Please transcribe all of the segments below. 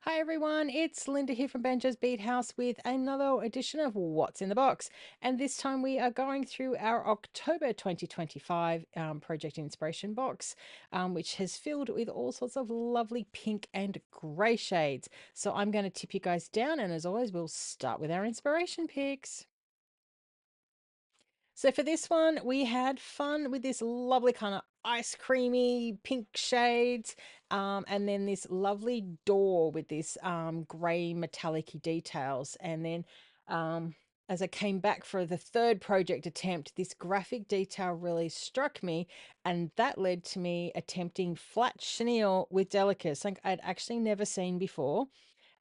Hi everyone, it's Linda here from Banjo's Beat House with another edition of What's in the Box. And this time we are going through our October 2025 Project Inspiration box, which has filled with all sorts of lovely pink and grey shades. So I'm going to tip you guys down, and as always, we'll start with our inspiration picks. So for this one, we had fun with this lovely kind of ice creamy pink shades, and then this lovely door with this grey metallic details. And then as I came back for the third project attempt, this graphic detail really struck me, and that led to me attempting flat chenille with Delica, something I'd actually never seen before.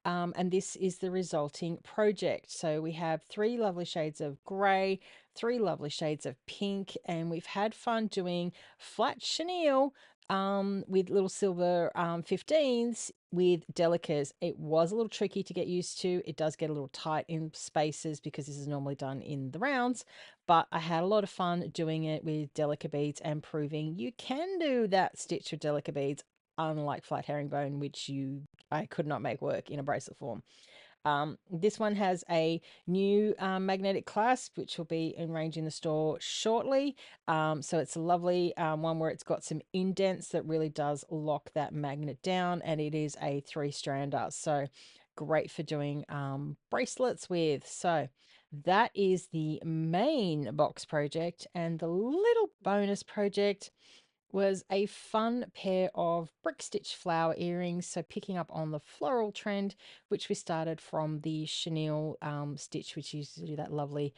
And this is the resulting project. So we have three lovely shades of grey, three lovely shades of pink, and we've had fun doing flat chenille with little silver 15s with Delicas. It was a little tricky to get used to. It does get a little tight in spaces because this is normally done in the rounds, but I had a lot of fun doing it with Delica beads and proving you can do that stitch with Delica beads, unlike flat herringbone, which I could not make work in a bracelet form. This one has a new magnetic clasp, which will be in range in the store shortly. So it's a lovely one where it's got some indents that really does lock that magnet down, and it is a 3-strander. So great for doing bracelets with. So that is the main box project, and the little bonus project was a fun pair of brick stitch flower earrings. So picking up on the floral trend, which we started from the chenille stitch, which used to do that lovely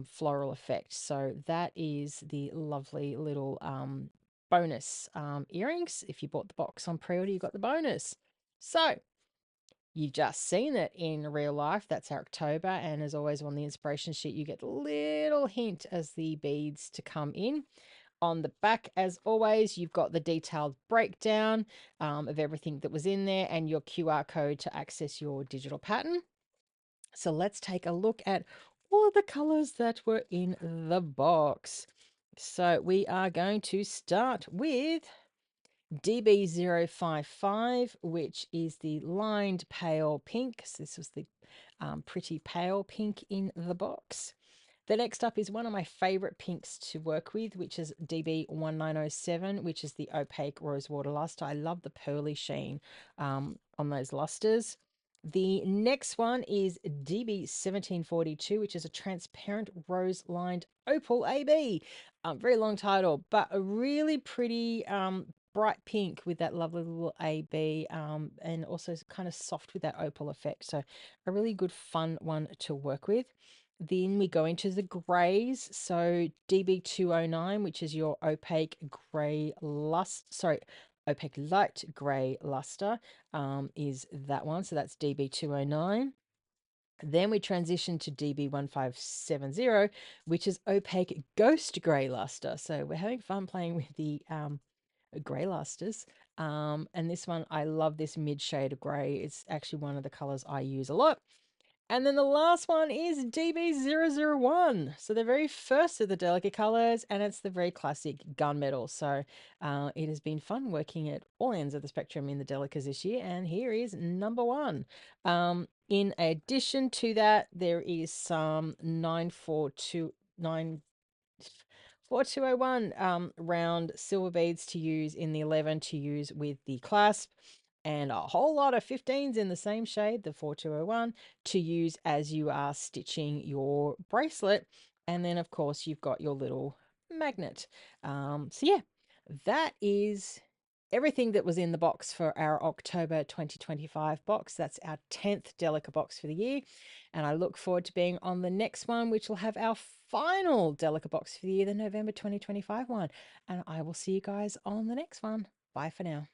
floral effect. So that is the lovely little bonus earrings. If you bought the box on pre-order, you got the bonus. So you've just seen it in real life. That's our October. And as always on the inspiration sheet, you get a little hint as the beads to come in. On the back, as always, you've got the detailed breakdown of everything that was in there and your QR code to access your digital pattern. So let's take a look at all the colors that were in the box. So we are going to start with DB055, which is the lined pale pink. So this was the pretty pale pink in the box. The next up is one of my favorite pinks to work with, which is DB1907, which is the opaque rosewater luster. I love the pearly sheen on those lusters. The next one is DB1742, which is a transparent rose lined opal AB. Very long title, but a really pretty bright pink with that lovely little AB, and also kind of soft with that opal effect. So a really good fun one to work with. Then we go into the greys. So DB209, which is your opaque grey luster, sorry, opaque light grey luster, is that one. So that's DB209. Then we transition to DB1570, which is opaque ghost grey luster. So we're having fun playing with the grey lusters. And this one, I love this mid shade of grey. It's actually one of the colors I use a lot. And then the last one is DB001. So the very first of the Delica colors, and it's the very classic gunmetal. So it has been fun working at all ends of the spectrum in the Delicas this year. And here is number one. In addition to that, there is some 4201 round silver beads to use in the 11 to use with the clasp, and a whole lot of 15s in the same shade, the 4201, to use as you are stitching your bracelet. And then, of course, you've got your little magnet. So, yeah, that is everything that was in the box for our October 2025 box. That's our 10th Delica box for the year. And I look forward to being on the next one, which will have our final Delica box for the year, the November 2025 one. And I will see you guys on the next one. Bye for now.